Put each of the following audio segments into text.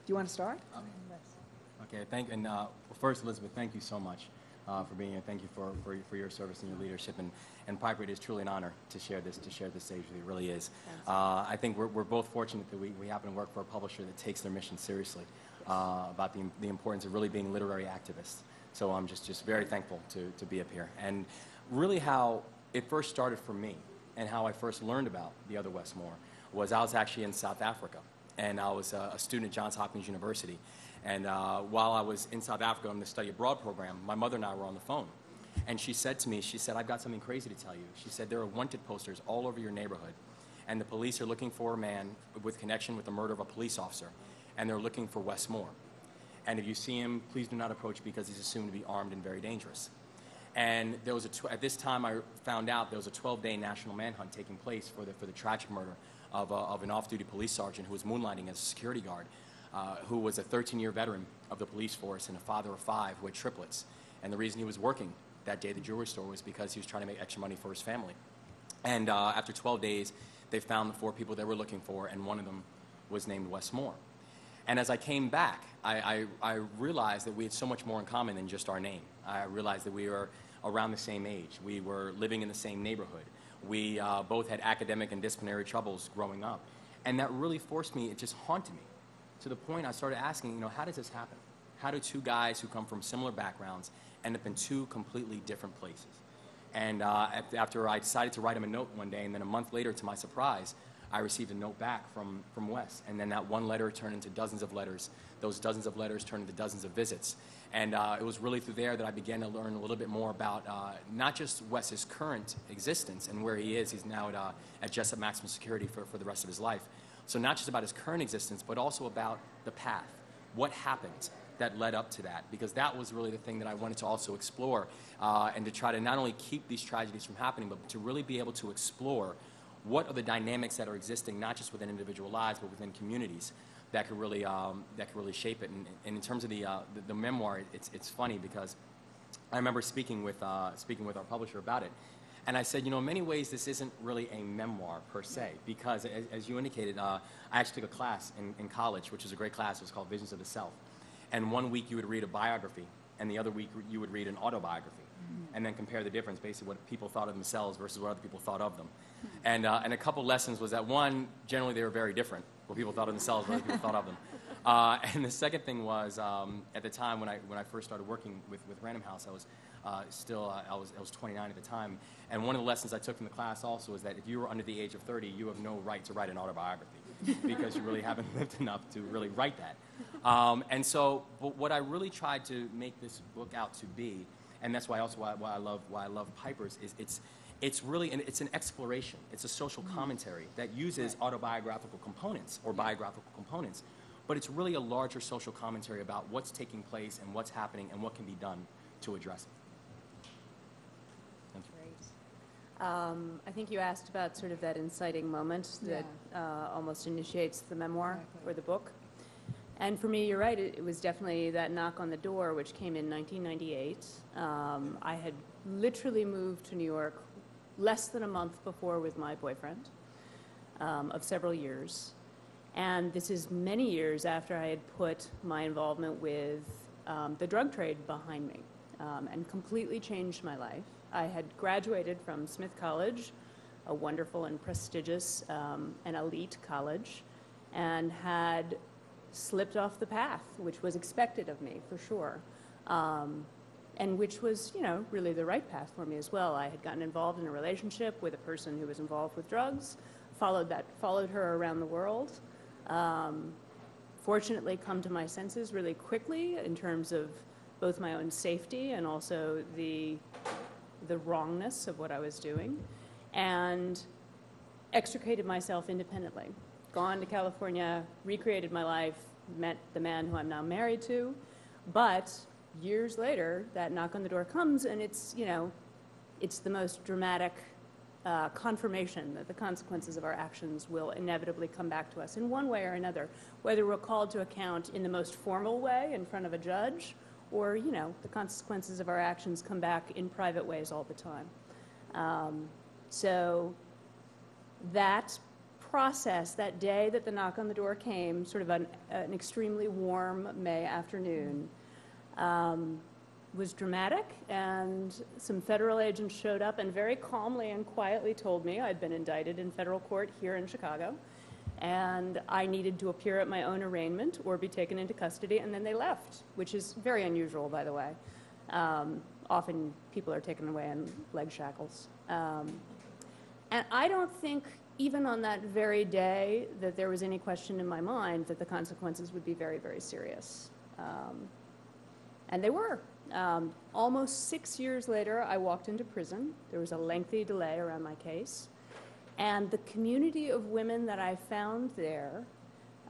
you want to start? Okay, first, Elizabeth, thank you so much for being here. Thank you for your service and your leadership. And Piper, it is truly an honor to share this stage with you. It really is. I think we're both fortunate that we happen to work for a publisher that takes their mission seriously about the importance of really being literary activists. So I'm just very thankful to be up here. And really how it first started for me and how I first learned about the Other Wes Moore was I was actually in South Africa. And I was a student at Johns Hopkins University. And while I was in South Africa on the study abroad program, my mother and I were on the phone. And she said to me, she said, I've got something crazy to tell you. She said, there are wanted posters all over your neighborhood. And the police are looking for a man with connection with the murder of a police officer. And they're looking for Wes Moore. And if you see him, please do not approach because he's assumed to be armed and very dangerous. And there was at this time I found out there was a 12-day national manhunt taking place for the tragic murder of an off-duty police sergeant who was moonlighting as a security guard, who was a 13-year veteran of the police force and a father of 5 who had triplets. And the reason he was working that day at the jewelry store was because he was trying to make extra money for his family. And after 12 days, they found the 4 people they were looking for, and one of them was named Wes Moore. And as I came back, I realized that we had so much more in common than just our name. I realized that we were around the same age. We were living in the same neighborhood. We both had academic and disciplinary troubles growing up. And that really forced me, it just haunted me, to the point I started asking, how does this happen? How do 2 guys who come from similar backgrounds end up in 2 completely different places? And after I decided to write him a note one day, and then a month later, to my surprise, I received a note back from Wes. And then that one letter turned into dozens of letters. Those dozens of letters turned into dozens of visits. And it was really through there that I began to learn a little bit more about not just Wes's current existence and where he is. He's now at Jessup Maximum Security for the rest of his life. So not just about his current existence, but also about the path. What happened that led up to that? Because that was really the thing that I wanted to also explore and to try to not only keep these tragedies from happening, but to really be able to explore what are the dynamics that are existing, not just within individual lives, but within communities that could really shape it. And in terms of the memoir, it's funny because I remember speaking with our publisher about it, and I said, in many ways this isn't really a memoir per se, because as you indicated, I actually took a class in college, which was a great class. It was called Visions of the Self, and one week you would read a biography, and the other week you would read an autobiography, and then compare the difference, basically what people thought of themselves versus what other people thought of them. And a couple lessons was that, one, generally they were very different, what people thought of themselves, what other people thought of them. And the second thing was, at the time when I first started working with Random House, I was 29 at the time. And one of the lessons I took from the class also is that if you were under the age of 30, you have no right to write an autobiography because you really haven't lived enough to really write that. And so, but what I really tried to make this book out to be, and that's why I love Piper's, is it's really it's an exploration. It's a social commentary that uses autobiographical components or biographical components, but it's really a larger social commentary about what's taking place and what's happening and what can be done to address it. Thank you. Great. I think you asked about sort of that inciting moment that almost initiates the memoir or the book. And for me, you're right, it was definitely that knock on the door, which came in 1998. I had literally moved to New York less than a month before with my boyfriend of several years. And this is many years after I had put my involvement with the drug trade behind me and completely changed my life. I had graduated from Smith College, a wonderful and prestigious and elite college, and had slipped off the path, which was expected of me, for sure. And which was, really the right path for me as well. I had gotten involved in a relationship with a person who was involved with drugs, followed her around the world. Fortunately, come to my senses really quickly in terms of both my own safety and also the wrongness of what I was doing, and extricated myself independently. Gone to California, recreated my life, met the man who I'm now married to, but years later, that knock on the door comes, and it's the most dramatic confirmation that the consequences of our actions will inevitably come back to us in one way or another, whether we're called to account in the most formal way in front of a judge, or the consequences of our actions come back in private ways all the time. So that process, that day that the knock on the door came, sort of an extremely warm May afternoon, was dramatic, and some federal agents showed up and very calmly and quietly told me I'd been indicted in federal court here in Chicago, and I needed to appear at my own arraignment or be taken into custody, and then they left, which is very unusual, by the way. Often people are taken away in leg shackles. And I don't think, even on that very day, that there was any question in my mind that the consequences would be very, very serious. And they were. Almost 6 years later, I walked into prison. There was a lengthy delay around my case. And the community of women that I found there,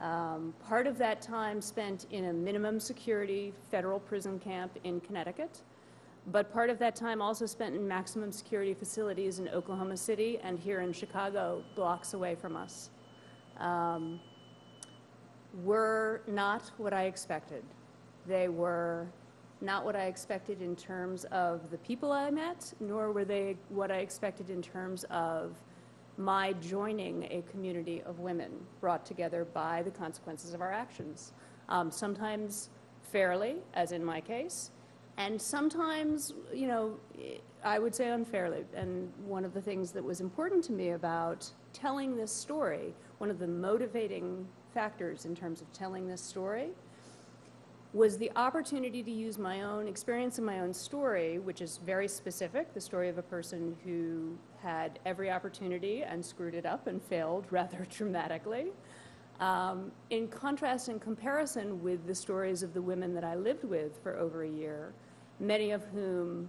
part of that time spent in a minimum security federal prison camp in Connecticut, but part of that time also spent in maximum security facilities in Oklahoma City and here in Chicago, blocks away from us, were not what I expected. They were not what I expected in terms of the people I met, nor were they what I expected in terms of my joining a community of women brought together by the consequences of our actions. Sometimes fairly, as in my case, and sometimes, you know, I would say unfairly. And one of the things that was important to me about telling this story, one of the motivating factors in terms of telling this story, was the opportunity to use my own experience and my own story, which is very specific, the story of a person who had every opportunity and screwed it up and failed rather dramatically, in contrast and comparison with the stories of the women that I lived with for over a year, many of whom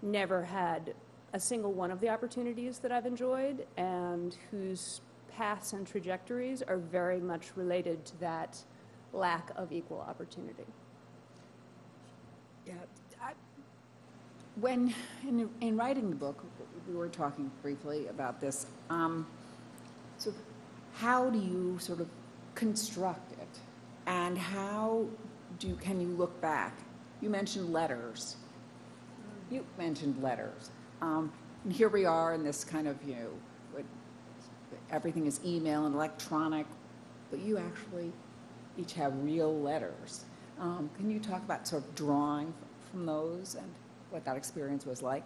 never had a single one of the opportunities that I've enjoyed, and whose paths and trajectories are very much related to that lack of equal opportunity. Yeah, when in writing the book, we were talking briefly about this. So, how do you sort of construct it, and how can you look back? You mentioned letters. And here we are in this kind of, you know, everything is email and electronic, but you actually each have real letters. Can you talk about sort of drawing from those and what that experience was like?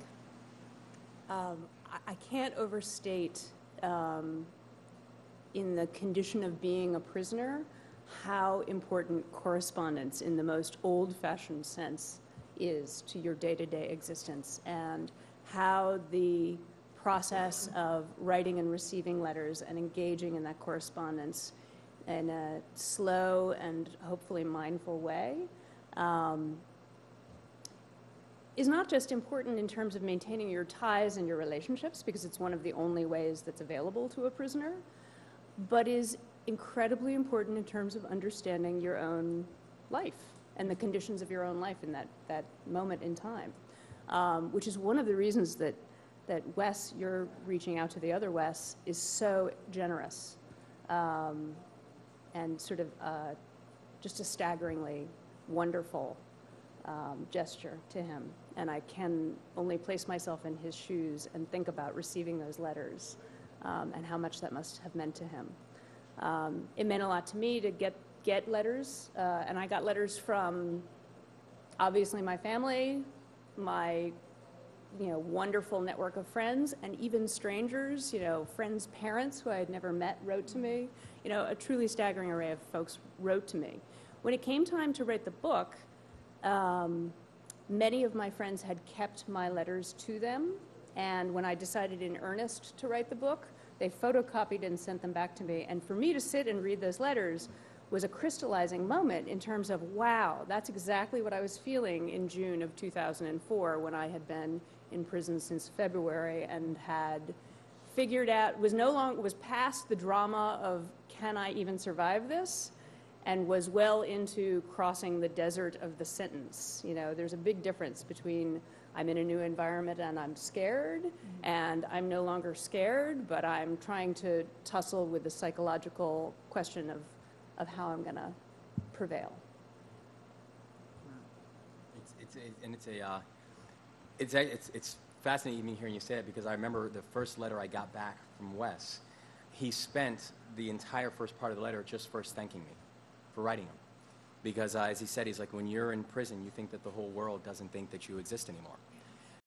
I can't overstate, in the condition of being a prisoner, how important correspondence in the most old-fashioned sense is to your day-to-day existence, and how the process of writing and receiving letters and engaging in that correspondence in a slow and hopefully mindful way is not just important in terms of maintaining your ties and your relationships, because it's one of the only ways that's available to a prisoner, but is incredibly important in terms of understanding your own life and the conditions of your own life in that moment in time, which is one of the reasons that Wes, you're reaching out to the other Wes, is so generous. And sort of just a staggeringly wonderful gesture to him. And I can only place myself in his shoes and think about receiving those letters and how much that must have meant to him. It meant a lot to me to get letters, and I got letters from obviously my family, my wonderful network of friends, and even strangers, friends' parents who I had never met wrote to me. A truly staggering array of folks wrote to me. When it came time to write the book, many of my friends had kept my letters to them, and when I decided in earnest to write the book, they photocopied and sent them back to me. And for me to sit and read those letters was a crystallizing moment in terms of, wow, that's exactly what I was feeling in June of 2004 when I had been in prison since February and had figured out, was past the drama of can I even survive this, and was well into crossing the desert of the sentence. There's a big difference between I'm in a new environment and I'm scared, and I'm no longer scared, but I'm trying to tussle with the psychological question of how I'm going to prevail. It's fascinating even hearing you say it, because I remember the first letter I got back from Wes. he spent the entire first part of the letter just first thanking me for writing him. Because as he said, he's like, when you're in prison, you think that the whole world doesn't think that you exist anymore.